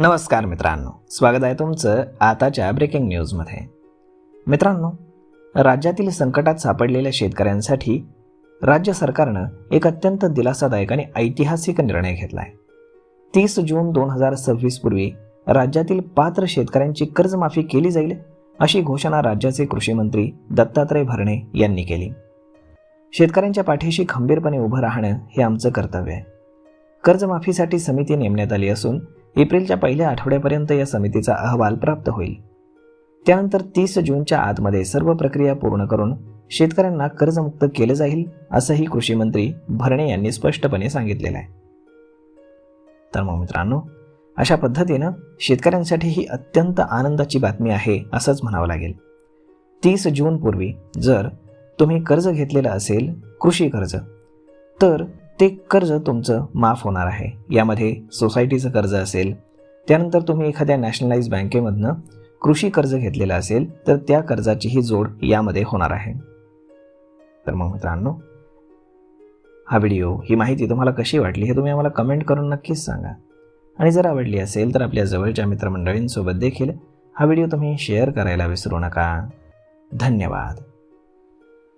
नमस्कार मित्रांनो, स्वागत आहे तुमचं आताच्या ब्रेकिंग न्यूजमध्ये. मित्रांनो, राज्यातील संकटात सापडलेल्या शेतकऱ्यांसाठी राज्य सरकारनं एक अत्यंत दिलासादायक आणि ऐतिहासिक निर्णय घेतला आहे. 30 जून 2026 पूर्वी राज्यातील पात्र शेतकऱ्यांची कर्जमाफी केली जाईल अशी घोषणा राज्याचे कृषी मंत्री दत्तात्रय भरणे यांनी केली. शेतकऱ्यांच्या पाठीशी खंबीरपणे उभं राहणं हे आमचं कर्तव्य आहे. कर्जमाफीसाठी समिती नेमण्यात आली असून एप्रिलच्या पहिल्या आठवड्यापर्यंत या समितीचा अहवाल प्राप्त होईल. त्यानंतर 30 जूनच्या आतमध्ये सर्व प्रक्रिया पूर्ण करून शेतकऱ्यांना कर्जमुक्त केले जाईल असंही कृषी मंत्री भरणे यांनी स्पष्टपणे सांगितलेलं आहे. तर मग मित्रांनो, अशा पद्धतीनं शेतकऱ्यांसाठी ही अत्यंत आनंदाची बातमी आहे असंच म्हणावं लागेल. 30 जून पूर्वी जर तुम्ही कर्ज घेतलेलं असेल, कृषी कर्ज, तर ते कर्ज तुमचं माफ होणार आहे. यामध्ये सोसायटीचं कर्ज असेल, त्यानंतर तुम्ही एखाद्या नॅशनलाइज बँकेमधनं कृषी कर्ज घेतलेलं असेल तर त्या कर्जाचीही जोड यामध्ये होणार आहे. तर मग मित्रांनो, हा व्हिडिओ, ही माहिती तुम्हाला कशी वाटली हे तुम्ही आम्हाला कमेंट करून नक्कीच सांगा. आणि जर आवडली असेल तर आपल्या जवळच्या मित्रमंडळींसोबत देखील हा व्हिडिओ तुम्ही शेअर करायला विसरू नका. धन्यवाद.